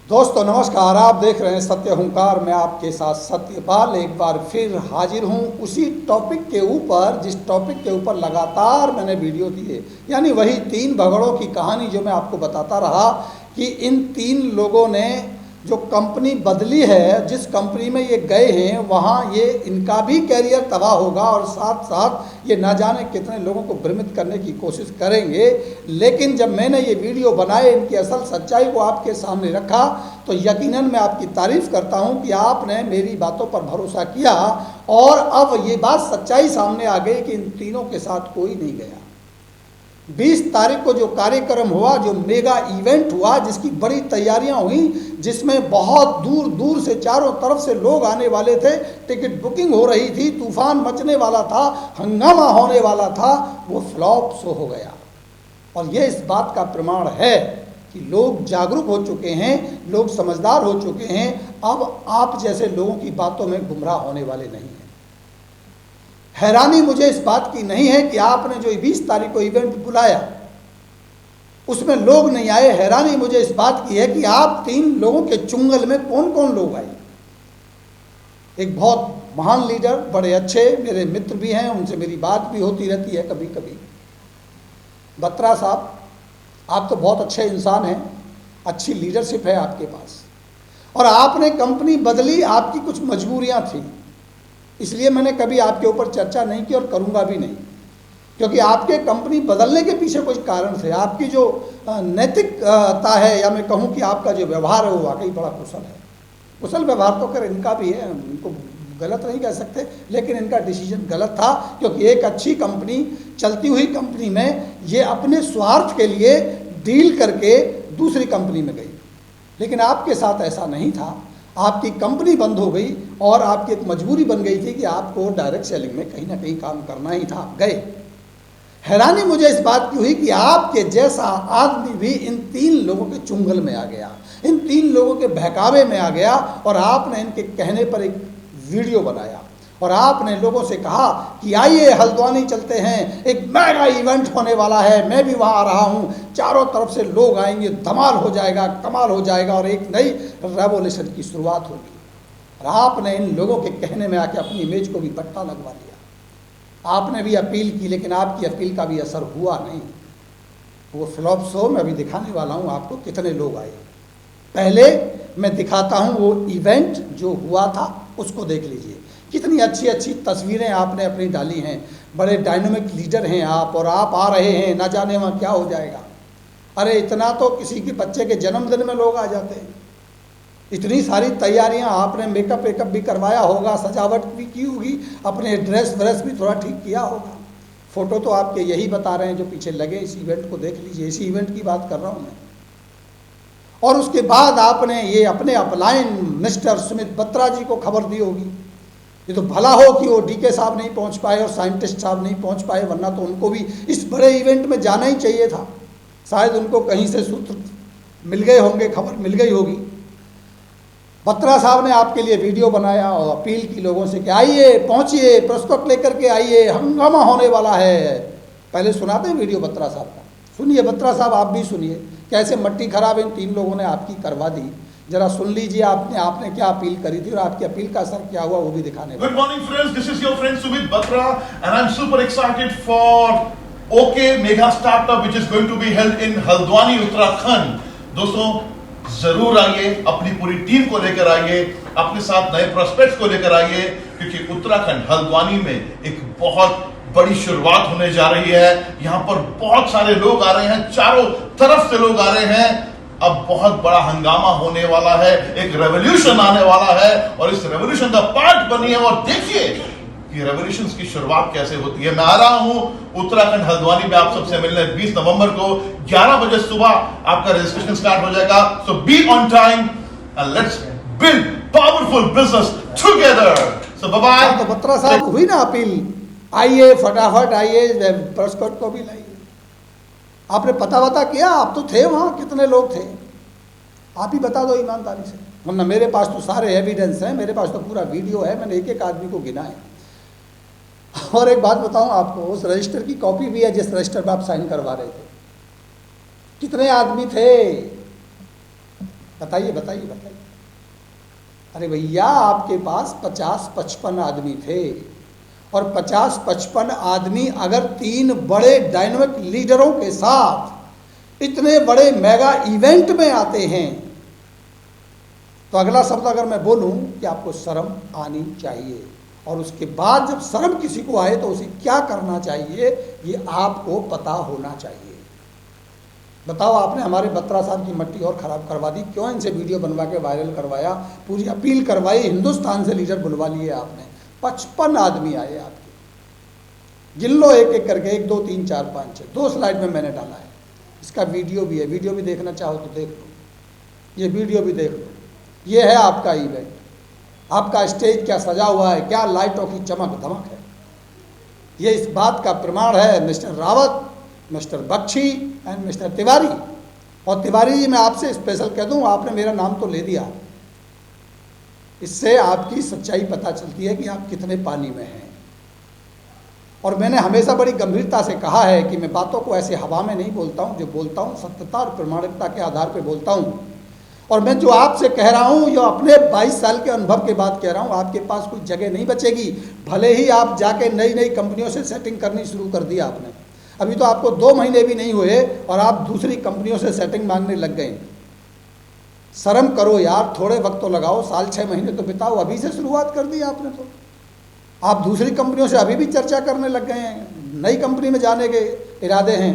दोस्तों नमस्कार, आप देख रहे हैं सत्य हुंकार। मैं आपके साथ सत्यपाल एक बार फिर हाजिर हूं उसी टॉपिक के ऊपर जिस टॉपिक के ऊपर लगातार मैंने वीडियो दिए, यानी वही 3 भगड़ों की कहानी जो मैं आपको बताता रहा कि इन 3 लोगों ने जो कंपनी बदली है, जिस कंपनी में ये गए हैं वहाँ ये इनका भी कैरियर तबाह होगा और साथ साथ ये ना जाने कितने लोगों को भ्रमित करने की कोशिश करेंगे। लेकिन जब मैंने ये वीडियो बनाए, इनकी असल सच्चाई को आपके सामने रखा, तो यकीनन मैं आपकी तारीफ़ करता हूँ कि आपने मेरी बातों पर भरोसा किया और अब ये बात सच्चाई सामने आ गई कि इन तीनों के साथ कोई नहीं गया। 20 तारीख को जो कार्यक्रम हुआ, जो मेगा इवेंट हुआ, जिसकी बड़ी तैयारियां हुई, जिसमें बहुत दूर दूर से चारों तरफ से लोग आने वाले थे, टिकट बुकिंग हो रही थी, तूफान मचने वाला था, हंगामा होने वाला था, वो फ्लॉप शो हो गया। और ये इस बात का प्रमाण है कि लोग जागरूक हो चुके हैं, लोग समझदार हो चुके हैं। अब आप जैसे लोगों की बातों में गुमराह होने वाले नहीं हैं। हैरानी मुझे इस बात की नहीं है कि आपने जो 20 तारीख को इवेंट बुलाया उसमें लोग नहीं आए। हैरानी मुझे इस बात की है कि आप 3 लोगों के चुंगल में कौन कौन लोग आए। एक बहुत महान लीडर, बड़े अच्छे मेरे मित्र भी हैं, उनसे मेरी बात भी होती रहती है कभी कभी। बत्रा साहब, आप तो बहुत अच्छे इंसान हैं, अच्छी लीडरशिप है आपके पास, और आपने कंपनी बदली, आपकी कुछ मजबूरियां थी, इसलिए मैंने कभी आपके ऊपर चर्चा नहीं की और करूंगा भी नहीं, क्योंकि आपके कंपनी बदलने के पीछे कुछ कारण थे। आपकी जो नैतिकता है, या मैं कहूं कि आपका जो व्यवहार है, वो वाकई बड़ा कुशल है। कुशल व्यवहार तो कर इनका भी है, इनको गलत नहीं कह सकते, लेकिन इनका डिसीजन गलत था, क्योंकि एक अच्छी कंपनी, चलती हुई कंपनी में ये अपने स्वार्थ के लिए डील करके दूसरी कंपनी में गई। लेकिन आपके साथ ऐसा नहीं था। आपकी कंपनी बंद हो गई और आपकी एक मजबूरी बन गई थी कि आपको डायरेक्ट सेलिंग में कहीं ना कहीं काम करना ही था, गए। हैरानी मुझे इस बात की हुई कि आपके जैसा आदमी भी इन 3 लोगों के चुंगल में आ गया, इन 3 लोगों के बहकावे में आ गया, और आपने इनके कहने पर एक वीडियो बनाया और आपने लोगों से कहा कि आइए हल्द्वानी चलते हैं, एक मेगा इवेंट होने वाला है, मैं भी वहाँ आ रहा हूँ, चारों तरफ से लोग आएंगे, धमाल हो जाएगा, कमाल हो जाएगा और एक नई रेवोल्यूशन की शुरुआत होगी। और आपने इन लोगों के कहने में आके अपनी इमेज को भी पट्टा लगवा लिया। आपने भी अपील की, लेकिन आपकी अपील का भी असर हुआ नहीं। वो फ्लॉप शो मैं अभी दिखाने वाला हूँ आपको, कितने लोग आए। पहले मैं दिखाता हूँ वो इवेंट जो हुआ था, उसको देख लीजिए। कितनी अच्छी अच्छी तस्वीरें आपने अपनी डाली हैं, बड़े डायनामिक लीडर हैं आप, और आप आ रहे हैं, ना जाने वहाँ क्या हो जाएगा। अरे इतना तो किसी के बच्चे के जन्मदिन में लोग आ जाते हैं। इतनी सारी तैयारियां आपने, मेकअप वेकअप भी करवाया होगा, सजावट भी की होगी, अपने ड्रेस व्रेस भी थोड़ा ठीक किया होगा। फोटो तो आपके यही बता रहे हैं जो पीछे लगे। इस इवेंट को देख लीजिए, इसी इवेंट की बात कर रहा हूँ मैं। और उसके बाद आपने ये अपने अपलाइन मिस्टर सुमित बत्रा जी को खबर दी होगी। ये तो भला हो कि वो डीके साहब नहीं पहुंच पाए और साइंटिस्ट साहब नहीं पहुंच पाए, वरना तो उनको भी इस बड़े इवेंट में जाना ही चाहिए था। शायद उनको कहीं से सूत्र मिल गए होंगे, खबर मिल गई होगी। बत्रा साहब ने आपके लिए वीडियो बनाया और अपील की लोगों से कि आइए, पहुंचिए, प्रस्ताव लेकर के आइए, हंगामा होने वाला है। पहले सुनाते हैं वीडियो बत्रा साहब का, सुनिए। बत्रा साहब आप भी सुनिए, कैसे मट्टी खराब इन 3 लोगों ने आपकी करवा दी। जरा सुन लीजिए आपने क्या अपील करी थी और आपकी अपील का असर क्या हुआ, वो भी दिखाने। Good morning friends, this is your friend Sumit Batra and I'm super excited for OK Mega Startup which is going to be held in Haldwani, Uttarakhand. दोस्तों जरूर आइए, अपनी पूरी टीम को लेकर आइए, अपने साथ नए प्रोस्पेक्ट्स को लेकर आइए, क्योंकि उत्तराखंड हल्द्वानी में एक बहुत बड़ी शुरुआत होने जा रही है। यहाँ पर बहुत सारे लोग आ रहे हैं, चारों तरफ से लोग आ रहे हैं। अब बहुत बड़ा हंगामा होने वाला है, एक रेवोल्यूशन आने वाला है, और इस रेवोल्यूशन का पार्ट बनिए और देखिए कि रेवोल्यूशन की शुरुआत कैसे होती है। मैं आ रहा हूं उत्तराखंड हल्द्वानी में आप सबसे मिलने 20 नवंबर को 11 बजे सुबह आपका रजिस्ट्रेशन स्टार्ट हो जाएगा। So be on time and let's build powerful business together. So bye bye. तो बत्रा साहब हुई ना अपील, आइए फटाफट आइए, प्रस्ताव को भी लाइए। आपने पता किया? आप तो थे वहाँ, कितने लोग थे आप ही बता दो ईमानदारी से, वरना मेरे पास तो सारे एविडेंस हैं, मेरे पास तो पूरा वीडियो है, मैंने एक एक आदमी को गिना है। और एक बात बताऊं आपको, उस रजिस्टर की कॉपी भी है जिस रजिस्टर पर आप साइन करवा रहे थे। कितने आदमी थे? बताइए बताइए बताइए। अरे भैया, आपके पास 50-55 आदमी थे, और 50-55 आदमी अगर 3 बड़े डायनामिक लीडरों के साथ इतने बड़े मेगा इवेंट में आते हैं, तो अगला शब्द अगर मैं बोलूं कि आपको शर्म आनी चाहिए, और उसके बाद जब शर्म किसी को आए तो उसे क्या करना चाहिए ये आपको पता होना चाहिए। बताओ, आपने हमारे बत्रा साहब की मट्टी और ख़राब करवा दी, क्यों इनसे वीडियो बनवा के वायरल करवाया, पूरी अपील करवाई, हिंदुस्तान से लीडर बुलवा लिए आपने। 55 आदमी आए आपके, गिन लो एक एक करके, 1 2 3 4 5 6, 2 स्लाइड में मैंने डाला है, इसका वीडियो भी है, वीडियो भी देखना चाहो तो देख लो, ये वीडियो भी देख लो। ये है आपका इवेंट, आपका स्टेज क्या सजा हुआ है, क्या लाइटों की चमक धमक है। ये इस बात का प्रमाण है mister Rawat, mister Bakshi and mister Tiwari. और तिवारी जी, मैं आपसे स्पेशल कह दूं, आपने मेरा नाम तो ले दिया, इससे आपकी सच्चाई पता चलती है कि आप कितने पानी में हैं। और मैंने हमेशा बड़ी गंभीरता से कहा है कि मैं बातों को ऐसे हवा में नहीं बोलता हूं, जो बोलता हूं सत्यता और प्रामाणिकता के आधार पर बोलता हूं। और मैं जो आपसे कह रहा हूं, जो अपने 22 साल के अनुभव के बाद कह रहा हूं, आपके पास कोई जगह नहीं बचेगी, भले ही आप जाके नई नई कंपनियों से सेटिंग करनी शुरू कर दी आपने। अभी तो आपको 2 महीने भी नहीं हुए और आप दूसरी कंपनियों से सेटिंग मांगने लग गए। शर्म करो यार, थोड़े वक्त तो लगाओ, साल 6 महीने तो बिताओ, अभी से शुरुआत कर दी आपने। तो आप दूसरी कंपनियों से अभी भी चर्चा करने लग गए हैं, नई कंपनी में जाने के इरादे हैं।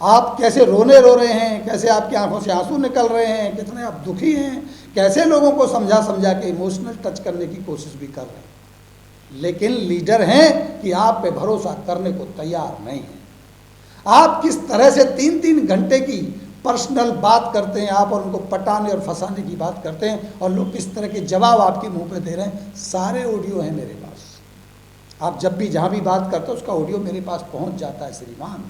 आप कैसे रोने रो रहे हैं, कैसे आपकी आंखों से आंसू निकल रहे हैं, कितने आप दुखी हैं, कैसे लोगों को समझा समझा के इमोशनल टच करने की कोशिश भी कर रहे हैं। लेकिन लीडर हैं कि आप पे भरोसा करने को तैयार नहीं है। आप किस तरह से 3-3 घंटे की पर्सनल बात करते हैं आप, और उनको पटाने और फंसाने की बात करते हैं, और लोग किस तरह के जवाब आपके मुंह पे दे रहे हैं, सारे ऑडियो हैं मेरे पास। आप जब भी जहाँ भी बात करते हो उसका ऑडियो मेरे पास पहुँच जाता है श्रीमान।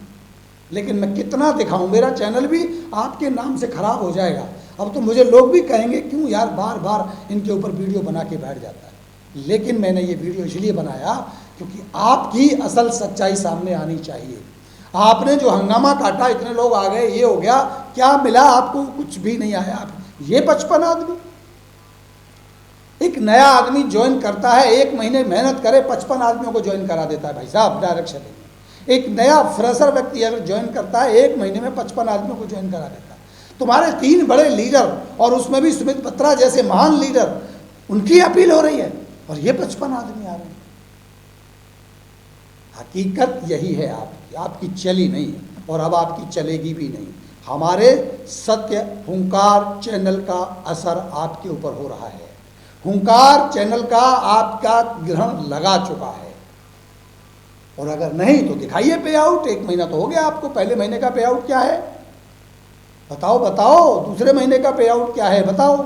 लेकिन मैं कितना दिखाऊं, मेरा चैनल भी आपके नाम से खराब हो जाएगा। अब तो मुझे लोग भी कहेंगे क्यों यार बार बार इनके ऊपर वीडियो बना के बैठ जाता है। लेकिन मैंने ये वीडियो इसलिए बनाया क्योंकि आपकी असल सच्चाई सामने आनी चाहिए। आपने जो हंगामा काटा, इतने लोग आ गए, ये हो गया, क्या मिला आपको? कुछ भी नहीं आया। ये 55 आदमी, एक नया आदमी ज्वाइन करता है, 1 महीने मेहनत करे, 55 आदमियों को ज्वाइन करा देता है भाई साहब डायरेक्शन में। एक नया फ्रेशर व्यक्ति अगर ज्वाइन करता है, 1 महीने में 55 आदमियों को ज्वाइन करा देता है। तुम्हारे 3 बड़े लीडर, और उसमें भी सुमित बत्रा जैसे महान लीडर, उनकी अपील हो रही है, और ये 55 आदमी आ रहे हैं। हकीकत यही है आपकी चली नहीं, और अब आपकी चलेगी भी नहीं। हमारे सत्य हुंकार चैनल का असर आपके ऊपर हो रहा है। हुंकार चैनल का आपका ग्रहण लगा चुका है, और अगर नहीं तो दिखाइए पे आउट। 1 महीना तो हो गया आपको, पहले महीने का पे आउट क्या है बताओ बताओ, दूसरे महीने का पे आउट क्या है बताओ।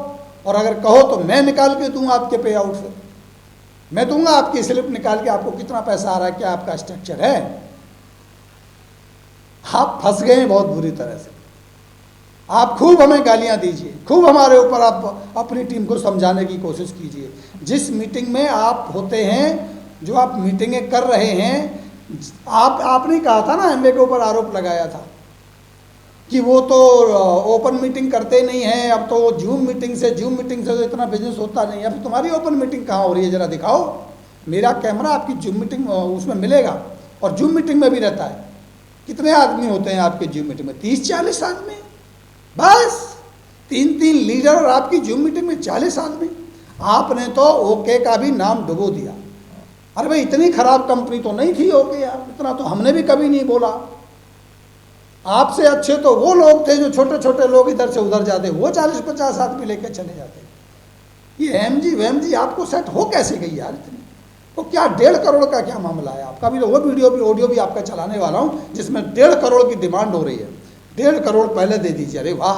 और अगर कहो तो मैं निकाल के दूंगा आपके पे आउट से, मैं दूंगा आपकी स्लिप निकाल के, आपको कितना पैसा आ रहा है, क्या आपका स्ट्रक्चर है। आप फंस गए हैं बहुत बुरी तरह से। आप खूब हमें गालियां दीजिए, खूब हमारे ऊपर आप अपनी टीम को समझाने की कोशिश कीजिए। जिस मीटिंग में आप होते हैं, जो आप मीटिंगें कर रहे हैं, आपने कहा था ना, एमवे के ऊपर आरोप लगाया था कि वो तो ओपन मीटिंग करते नहीं हैं, अब तो जूम मीटिंग से तो इतना बिजनेस होता नहीं। अब तुम्हारी ओपन मीटिंग कहाँ हो रही है, जरा दिखाओ। मेरा कैमरा आपकी जूम मीटिंग उसमें मिलेगा, और जूम मीटिंग में भी रहता है। कितने आदमी होते हैं आपके जूम मीटिंग में? 30-40 आदमी, बस 3-3 लीडर, और आपकी जूम मीटिंग में 40 आदमी। आपने तो ओके का भी नाम डुबो दिया। अरे भाई, इतनी खराब कंपनी तो नहीं थी ओके यार, इतना तो हमने भी कभी नहीं बोला। आपसे अच्छे तो वो लोग थे जो छोटे छोटे लोग इधर से उधर जाते, वो 40-50 आदमी लेकर चले जाते। ये एमजी आपको सेट हो कैसे गई यार इतनी? तो क्या 1.5 करोड़ का क्या मामला है आपका? भी तो वो वीडियो भी ऑडियो भी आपका चलाने वाला हूँ, जिसमें 1.5 करोड़ की डिमांड हो रही है। 1.5 करोड़ पहले दे दीजिए। अरे वाह,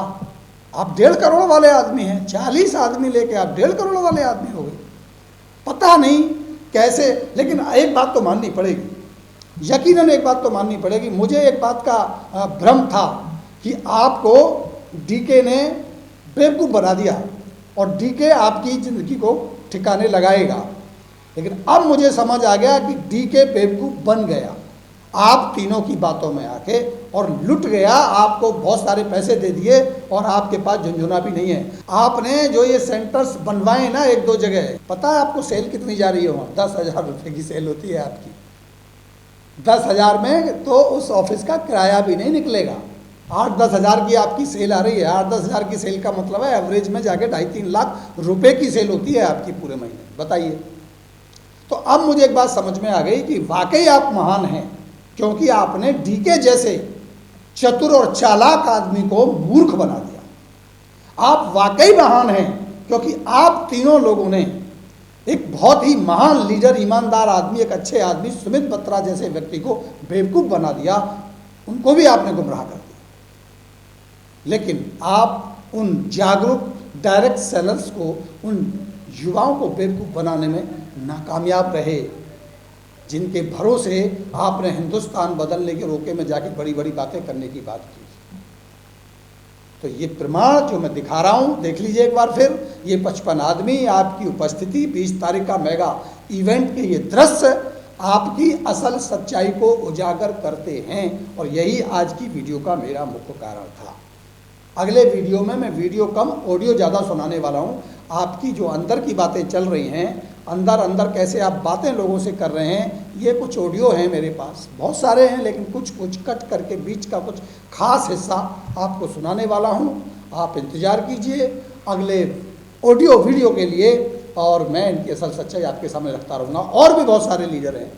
आप 1.5 करोड़ वाले आदमी हैं। 40 आदमी लेके आप 1.5 करोड़ वाले आदमी हो गए। पता नहीं कैसे, लेकिन एक बात तो माननी पड़ेगी, यकीनन एक बात तो माननी पड़ेगी। मुझे एक बात का भ्रम था कि आपको डीके ने बेवकूफ़ बना दिया, और डीके आपकी ज़िंदगी को ठिकाने लगाएगा। लेकिन अब मुझे समझ आ गया कि डीके बेवकूफ़ बन गया। आप तीनों की बातों में आके और लुट गया, आपको बहुत सारे पैसे दे दिए और आपके पास झुंझुना भी नहीं है। आपने जो ये सेंटर्स बनवाए ना एक दो जगह, पता है आपको सेल कितनी जा रही है वहाँ? 10,000 रुपये की सेल होती है आपकी। 10,000 में तो उस ऑफिस का किराया भी नहीं निकलेगा। 8-10 हज़ार की आपकी सेल आ रही है। 8-10 हज़ार की सेल का मतलब है एवरेज में जाके 2.5-3 लाख रुपए की सेल होती है आपकी पूरे महीने। बताइए। तो अब मुझे एक बात समझ में आ गई कि वाकई आप महान हैं, क्योंकि आपने डीके जैसे चतुर और चालाक आदमी को मूर्ख बना दिया। आप वाकई महान हैं, क्योंकि आप तीनों लोगों ने एक बहुत ही महान लीडर, ईमानदार आदमी, एक अच्छे आदमी सुमित बत्रा जैसे व्यक्ति को बेवकूफ़ बना दिया। उनको भी आपने गुमराह कर दिया। लेकिन आप उन जागरूक डायरेक्ट सेलर्स को, उन युवाओं को बेवकूफ़ बनाने में नाकामयाब रहे, जिनके भरोसे आपने हिंदुस्तान बदलने के रोके में जाके बड़ी बड़ी बातें करने की बात की। तो ये प्रमाण जो मैं दिखा रहा हूँ, देख लीजिए एक बार फिर। ये 55 आदमी, आपकी उपस्थिति, 20 तारीख का मेगा इवेंट के ये दृश्य आपकी असल सच्चाई को उजागर करते हैं, और यही आज की वीडियो का मेरा मुख्य कारण था। अगले वीडियो में मैं वीडियो कम ऑडियो ज़्यादा सुनाने वाला हूँ। आपकी जो अंदर की बातें चल रही हैं, अंदर अंदर कैसे आप बातें लोगों से कर रहे हैं, ये कुछ ऑडियो हैं मेरे पास, बहुत सारे हैं, लेकिन कुछ कुछ कट करके बीच का कुछ खास हिस्सा आपको सुनाने वाला हूँ। आप इंतज़ार कीजिए अगले ऑडियो वीडियो के लिए, और मैं इनकी असल सच्चाई आपके सामने रखता रहूँगा। और भी बहुत सारे लीडर हैं,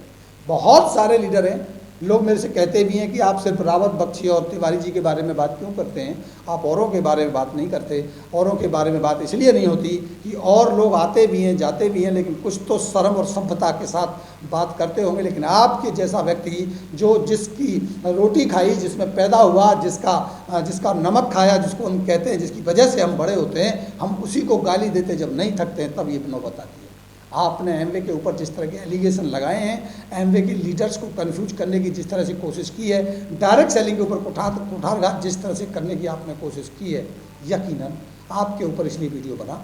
बहुत सारे लीडर हैं। लोग मेरे से कहते भी हैं कि आप सिर्फ रावत, बख्शी और तिवारी जी के बारे में बात क्यों करते हैं, आप औरों के बारे में बात नहीं करते। औरों के बारे में बात इसलिए नहीं होती कि और लोग आते भी हैं, जाते भी हैं, लेकिन कुछ तो शर्म और सभ्यता के साथ बात करते होंगे। लेकिन आपके जैसा व्यक्ति, जो जिसकी रोटी खाई, जिसमें पैदा हुआ, जिसका नमक खाया, जिसको हम कहते हैं, जिसकी वजह से हम बड़े होते हैं, हम उसी को गाली देते जब नहीं थकते हैं, तब ये नौबत आती है। आपने एमवे के ऊपर जिस तरह के एलिगेशन लगाए हैं, एमवे के लीडर्स को कंफ्यूज करने की जिस तरह से कोशिश की है, डायरेक्ट सेलिंग के ऊपर कुठारघात जिस तरह से करने की आपने कोशिश की है, यकीनन आपके ऊपर इसलिए वीडियो बना।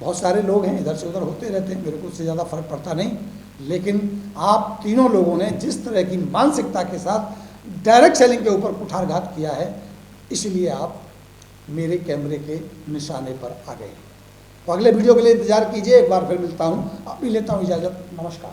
बहुत सारे लोग हैं, इधर से उधर होते रहते हैं, मेरे को उससे ज़्यादा फर्क पड़ता नहीं। लेकिन आप तीनों लोगों ने जिस तरह की मानसिकता के साथ डायरेक्ट सेलिंग के ऊपर कुठारघात किया है, इसलिए आप मेरे कैमरे के निशाने पर आ गए। तो अगले वीडियो के लिए इंतजार कीजिए। एक बार फिर मिलता हूँ, अभी लेता हूँ इजाज़त। नमस्कार।